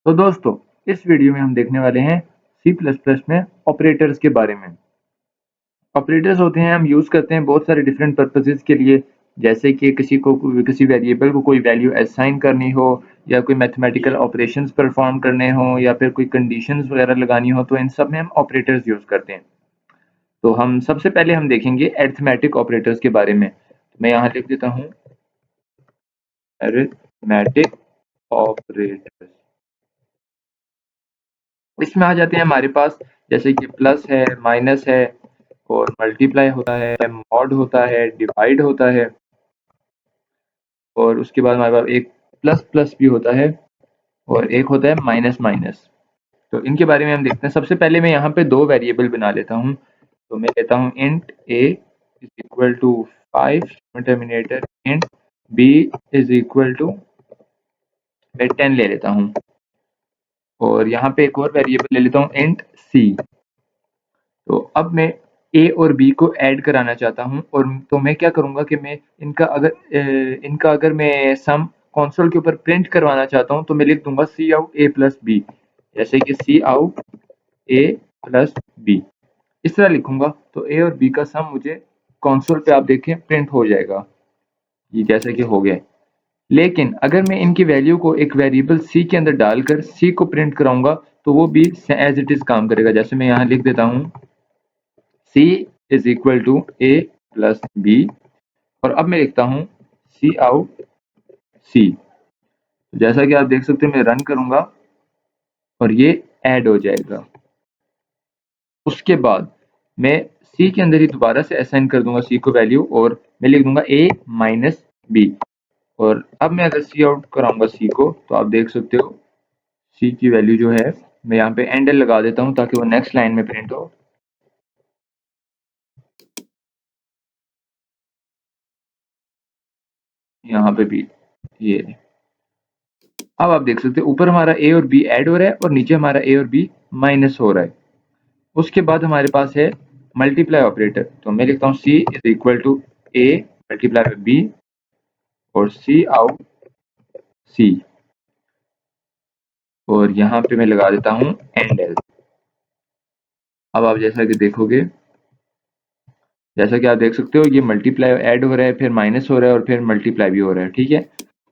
तो दोस्तों, इस वीडियो में हम देखने वाले हैं सी प्लस प्लस में ऑपरेटर्स के बारे में। ऑपरेटर्स होते हैं, हम यूज़ करते हैं बहुत सारे डिफरेंट पर्पसेस के लिए, जैसे कि किसी वेरिएबल को कोई वैल्यू असाइन करनी हो, या कोई मैथमेटिकल ऑपरेशंस परफॉर्म करने हो, या फिर कोई कंडीशंस वगैरह लगानी हो, तो इन सब में हम ऑपरेटर्स यूज़ करते हैं। तो हम सबसे पहले हम देखेंगे अरिथमेटिक ऑपरेटर्स के बारे में। मैं यहाँ लिख देता हूँ अरिथमेटिक ऑपरेटर्स। इसमें आ जाते हैं हमारे पास, जैसे कि प्लस है, माइनस है, और मल्टीप्लाई होता है, मॉड होता है, डिवाइड होता है, और उसके बाद हमारे पास एक प्लस प्लस भी होता है, और एक होता है माइनस माइनस। तो इनके बारे में हम देखते हैं। सबसे पहले मैं यहाँ पे दो वेरिएबल बना लेता हूँ। तो मैं लेता हूँ int a is equal to 5, terminator int b is equal to मैं 10 ले लेता हूँ, और यहाँ पे एक और वेरिएबल ले लेता हूँ इंट c। तो अब मैं ए और बी को ऐड कराना चाहता हूँ, और तो मैं क्या करूँगा कि मैं इनका अगर मैं सम कंसोल के ऊपर प्रिंट करवाना चाहता हूँ, तो मैं लिख दूंगा सी आउट ए प्लस बी, जैसे कि सी आउट ए प्लस बी, इस तरह लिखूंगा। तो ए और बी का सम मुझे कंसोल पे आप देखें प्रिंट हो जाएगा, ये जैसे कि हो गया। लेकिन अगर मैं इनकी वैल्यू को एक वेरिएबल सी के अंदर डालकर सी को प्रिंट कराऊंगा, तो वो भी एज इट इज काम करेगा। जैसे मैं यहाँ लिख देता हूँ C is equal to a plus b, और अब मैं लिखता हूँ सी आउट सी। जैसा कि आप देख सकते हैं, मैं रन करूंगा और ये ऐड हो जाएगा। उसके बाद मैं सी के अंदर ही दोबारा से असाइन कर दूंगा सी को वैल्यू, और मैं लिख दूंगा ए माइनस बी। और अब मैं अगर सी आउट कराऊंगा सी को, तो आप देख सकते हो सी की वैल्यू जो है, मैं यहाँ पे एंडल लगा देता हूँ ताकि वो नेक्स्ट लाइन में प्रिंट हो। यहाँ पे भी ये, अब आप देख सकते हो ऊपर हमारा ए और बी ऐड हो रहा है, और नीचे हमारा ए और बी माइनस हो रहा है। उसके बाद हमारे पास है मल्टीप्लाई ऑपरेटर। तो मैं लिखता हूँ C is equal to A multiply by B, और सी आउट सी, और यहाँ पे मैं लगा देता हूँ एंड एल। अब आप जैसा कि देखोगे, जैसा कि आप देख सकते हो, ये मल्टीप्लाई ऐड हो रहा है, फिर माइनस हो रहा है, और फिर मल्टीप्लाई भी हो रहा है, ठीक है।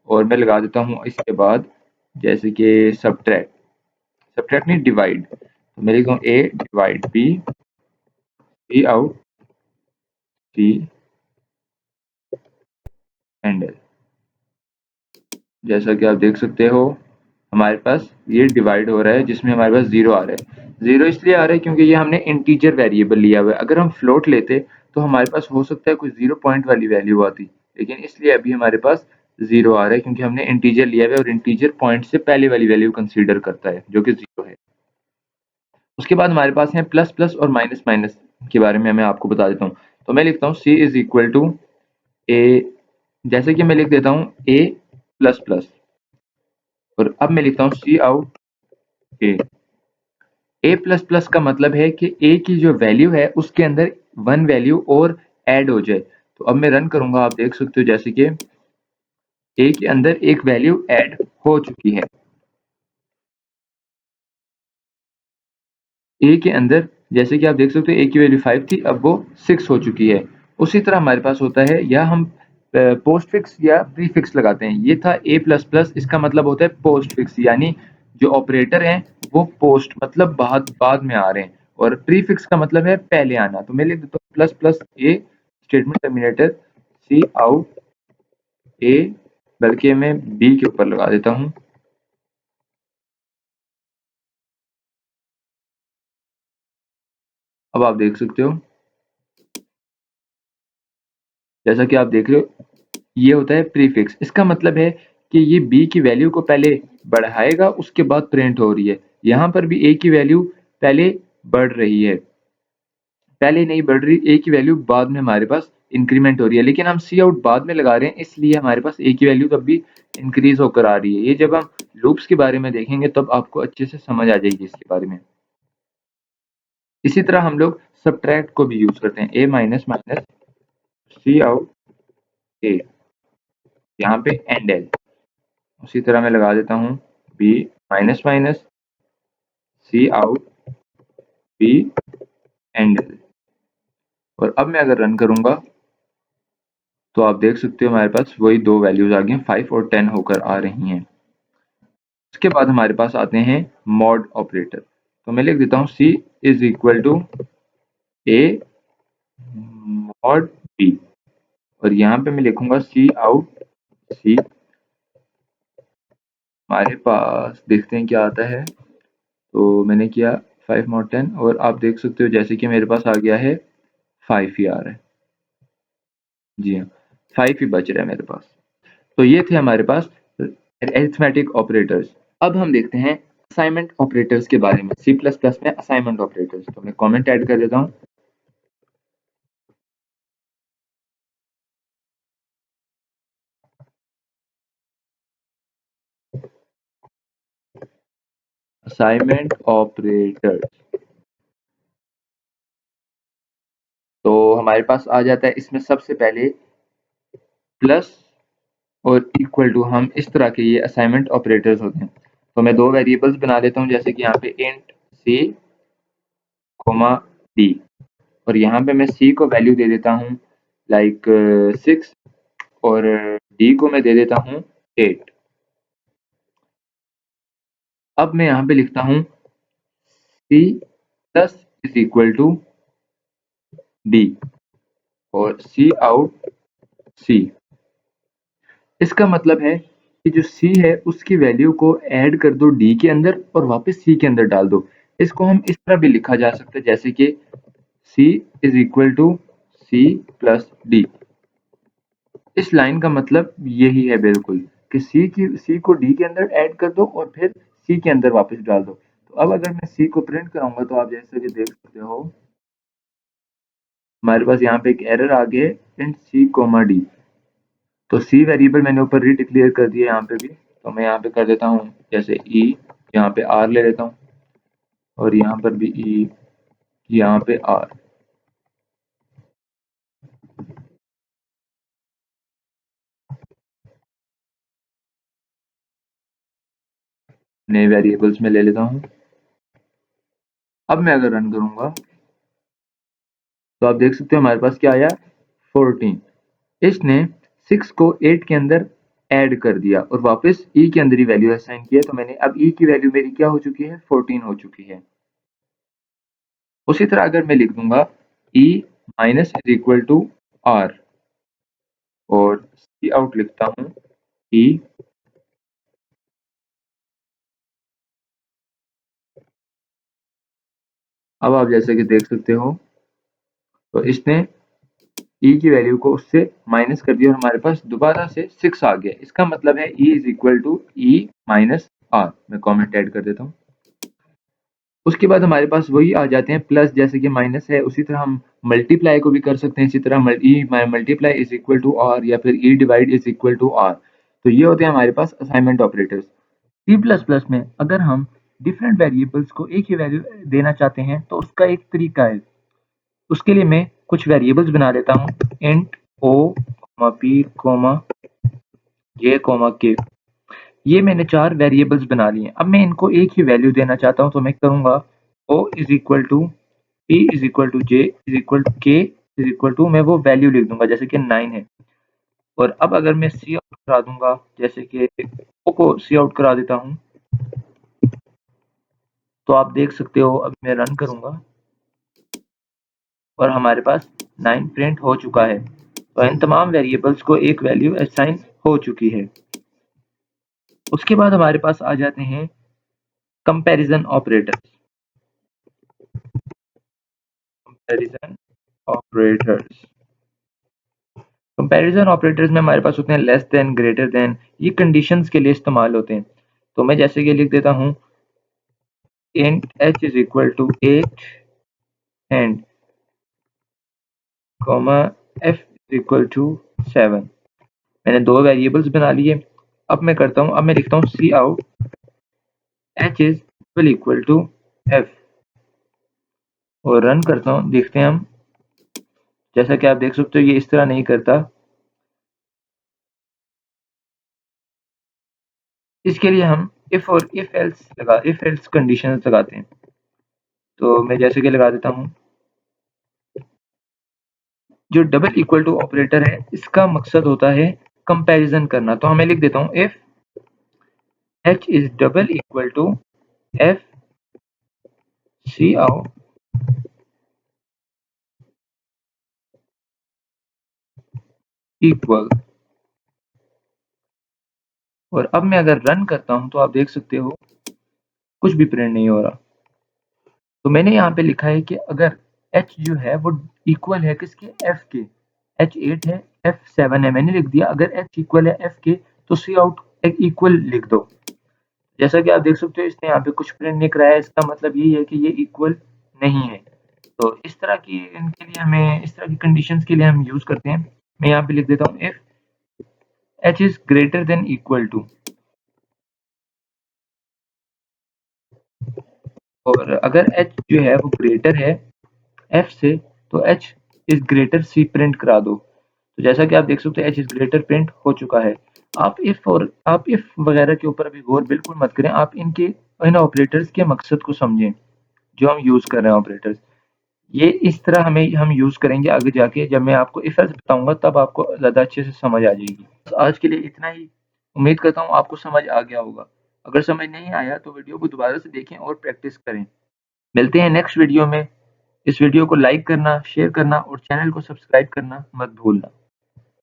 और मैं लगा देता हूँ इसके बाद, जैसे कि सब्ट्रैक्ट, सब्ट्रैक्ट नहीं डिवाइड। तो मैं लिखता हूँ A divide B, C out C end L. जैसा कि आप देख सकते हो, हमारे पास ये डिवाइड हो रहा है, जिसमें हमारे पास जीरो आ रहा है। जीरो इसलिए आ रहा है क्योंकि ये हमने इंटीजर वेरिएबल लिया हुआ है। अगर हम फ्लोट लेते तो हमारे पास हो सकता है कुछ 0 पॉइंट वाली वैल्यू आती, लेकिन इसलिए अभी हमारे पास जीरो आ रहा है क्योंकि हमने इंटीजर लिया हुआ है, और इंटीजर पॉइंट से पहले वाली वैल्यू कंसीडर करता है जो कि जीरो है। उसके बाद हमारे पास है प्लस प्लस और माइनस माइनस, के बारे में मैं आपको बता देता हूँ। तो मैं लिखता हूँ सी इज इक्वल टू ए, जैसे कि मैं लिख देता हूँ ए प्लस प्लस, और अब मैं लिखता हूँ सी आउट ए प्लस प्लस का मतलब है कि ए की जो वैल्यू है उसके अंदर वन वैल्यू और ऐड हो जाए। तो अब मैं रन करूंगा, आप देख सकते हो जैसे कि ए के अंदर एक वैल्यू ऐड हो चुकी है। ए के अंदर जैसे कि आप देख सकते हो ए की वैल्यू 5 थी, अब वो 6 हो चुकी है। उसी तरह हमारे पास होता है, या हम पोस्ट फिक्स या प्री फिक्स लगाते हैं। ये था ए प्लस प्लस, इसका मतलब होता है पोस्ट फिक्स, यानी जो ऑपरेटर हैं वो पोस्ट मतलब बाद बाद में आ रहे हैं, और प्री फिक्स का मतलब है पहले आना। तो मैं लिख देता हूँ plus plus A statement terminator C out A, बल्कि मैं बी के ऊपर लगा देता हूँ। अब आप देख सकते हो, जैसा कि आप देख रहे हो, ये होता है प्रीफिक्स। इसका मतलब है कि ये बी की वैल्यू को पहले बढ़ाएगा, उसके बाद प्रिंट हो रही है। यहाँ पर भी ए की वैल्यू पहले बढ़ रही है, पहले नहीं बढ़ रही, ए की वैल्यू बाद में हमारे पास इंक्रीमेंट हो रही है। लेकिन हम सी आउट बाद में लगा रहे हैं, इसलिए हमारे पास ए की वैल्यू तब भी इंक्रीज होकर आ रही है। ये जब हम लूप्स के बारे में देखेंगे तब आपको अच्छे से समझ आ जाएगी इसके बारे में। इसी तरह हम लोग सब्ट्रैक्ट को भी यूज करते हैं, ए माइनस माइनस सी आउट ए, यहाँ पे एंड एल। उसी तरह मैं लगा देता हूँ b minus minus c out b and l. और अब मैं अगर रन करूंगा तो आप देख सकते हो हमारे पास वही दो वैल्यूज आ गई हैं, 5 और 10 होकर आ रही हैं। उसके बाद हमारे पास आते हैं मॉड ऑपरेटर। तो मैं लिख देता हूँ C is equal to a mod b, और यहाँ पे मैं लिखूंगा सी आउट सी। हमारे पास देखते हैं क्या आता है। तो मैंने किया 5 मॉड 10, और आप देख सकते हो जैसे कि मेरे पास आ गया है 5 ही आ रहा है। जी हाँ, 5 ही बच रहा है मेरे पास। तो ये थे हमारे पास अरिथमेटिक ऑपरेटर्स। अब हम देखते हैं असाइनमेंट ऑपरेटर्स के बारे में, सी प्लस प्लस में असाइनमेंट ऑपरेटर्स। तो मैं कमेंट ऐड कर देता हूँ। असाइनमेंट ऑपरेटर्स, तो हमारे पास आ जाता है इसमें सबसे पहले प्लस और इक्वल टू। हम इस तरह के ये असाइनमेंट ऑपरेटर्स होते हैं। तो मैं दो वेरिएबल्स बना लेता हूँ, जैसे कि यहाँ पे इंट सी कोमा डी, और यहाँ पे मैं सी को वैल्यू दे देता हूँ लाइक 6, और डी को मैं दे देता हूँ 8। अब मैं यहाँ पे लिखता हूँ c plus is equal to d और सी आउट सी। इसका मतलब है कि जो सी है उसकी वैल्यू को ऐड कर दो डी के अंदर और वापस सी के अंदर डाल दो। इसको हम इस तरह भी लिखा जा सकता है, जैसे कि C is equal to C plus D. इस लाइन का मतलब यही है बिल्कुल, कि सी को डी के अंदर ऐड कर दो और फिर सी के अंदर वापस डाल दो। तो अब अगर मैं सी को प्रिंट कराऊंगा तो आप जैसे कि देख सकते हो हमारे पास यहाँ पे एक एरर आ गया है, प्रिंट सी कोमा डी। तो सी वेरिएबल मैंने ऊपर रीडिक्लेयर कर दिया यहाँ पे भी। तो मैं यहाँ पे कर देता हूँ जैसे ई, यहाँ पे आर ले लेता हूँ, और यहाँ पर भी ई, यहाँ पे आर। नए वेरिएबल्स में ले लेता हूँ। अब मैं अगर रन करूंगा तो आप देख सकते हो हमारे पास क्या आया, 14। इसने 6 को 8 के अंदर ऐड कर दिया और वापस ई के अंदर ही वैल्यू असाइन किया। तो मैंने अब ई की वैल्यू मेरी क्या हो चुकी है, 14 हो चुकी है। उसी तरह अगर मैं लिख दूंगा E minus is equal to R, और सी आउट लिखता हूँ ई, अब आप जैसे कि देख सकते हो तो इसने ई की वैल्यू को उससे माइनस कर दिया और हमारे पास दोबारा से 6 आ गया। इसका मतलब है e is equal to e minus r. मैं कमेंट ऐड कर देता हूँ। उसके बाद हमारे पास वही आ जाते हैं प्लस, जैसे कि माइनस है उसी तरह हम मल्टीप्लाई को भी कर सकते हैं। इसी तरह E multiply is equal to R, या फिर E divide is equal to R. तो ये होते हैं हमारे पास assignment operators. C plus plus में अगर हम डिफरेंट वेरिएबल्स को एक ही वैल्यू देना चाहते हैं तो उसका एक तरीका है। उसके लिए मैं कुछ वेरिएबल्स बना लेता हूँ, इंट ओ पी जे के। ये मैंने 4 वेरिएबल्स बना लिए। अब मैं इनको एक ही वैल्यू देना चाहता हूँ, तो मैं करूंगा o is equal to p is equal to j is equal to k is equal to, मैं वो वैल्यू लिख दूंगा जैसे कि 9 है। और अब अगर मैं सी आउट करा दूंगा, जैसे कि ओ को सी आउट करा देता हूँ, तो आप देख सकते हो अब मैं रन करूंगा और हमारे पास 9 प्रिंट हो चुका है। तो इन तमाम वेरिएबल्स को एक वैल्यू असाइन हो चुकी है। उसके बाद हमारे पास आ जाते हैं comparison operators. Comparison operators comparison operators में हमारे पास होते हैं लेस देन, ग्रेटर देन। ये कंडीशंस के लिए इस्तेमाल होते हैं। तो मैं जैसे कि लिख देता हूँ int h is equal to 8 and comma f is equal to 7। मैंने दो वेरिएबल्स बना लिए। अब मैं करता हूँ, अब मैं लिखता हूँ C out h is equal to f, और रन करता हूँ। देखते हैं हम, जैसा कि आप देख सकते हो ये इस तरह नहीं करता। इसके लिए हम इफ और इफ एल्स कंडीशंस लगाते हैं। तो मैं जैसे कि लगा देता हूँ, जो डबल इक्वल टू ऑपरेटर है इसका मकसद होता है कंपैरिजन करना। तो मैं लिख देता हूँ if h is double equal to f c out equal, और अब मैं अगर रन करता हूँ तो आप देख सकते हो कुछ भी प्रिंट नहीं हो रहा। तो मैंने यहाँ पे लिखा है कि अगर h जो है वो इक्वल है किसके, f के, h 8 है, f 7 है, मैंने लिख दिया। अगर h इक्वल है f के तो सी आउट एक इक्वल लिख दो। जैसा कि आप देख सकते हो इसने यहाँ पे कुछ प्रिंट नहीं कराया, इसका मतलब यही है कि ये इक्वल नहीं है। तो इस तरह की इनके लिए हमें इस तरह की कंडीशंस के लिए हम यूज करते हैं। मैं यहाँ पे लिख देता हूँ if h is greater than equal to, और अगर h जो है वो ग्रेटर है f से तो h is greater c print करा दो। तो जैसा कि आप देख सकते हैं h इज ग्रेटर प्रिंट हो चुका है। आप इफ वगैरह के ऊपर अभी गौर बिल्कुल मत करें, आप इन ऑपरेटर्स के मकसद को समझें जो हम यूज कर रहे हैं ऑपरेटर्स। ये इस तरह हम यूज करेंगे आगे जाके, जब मैं आपको इफ एल्स बताऊंगा तब आपको ज्यादा अच्छे से समझ आ जाएगी। तो आज के लिए इतना ही। उम्मीद करता हूँ आपको समझ आ गया होगा। अगर समझ नहीं आया तो वीडियो को दोबारा से देखें और प्रैक्टिस करें। मिलते हैं नेक्स्ट वीडियो में। इस वीडियो को लाइक करना, शेयर करना और चैनल को सब्सक्राइब करना मत भूलना।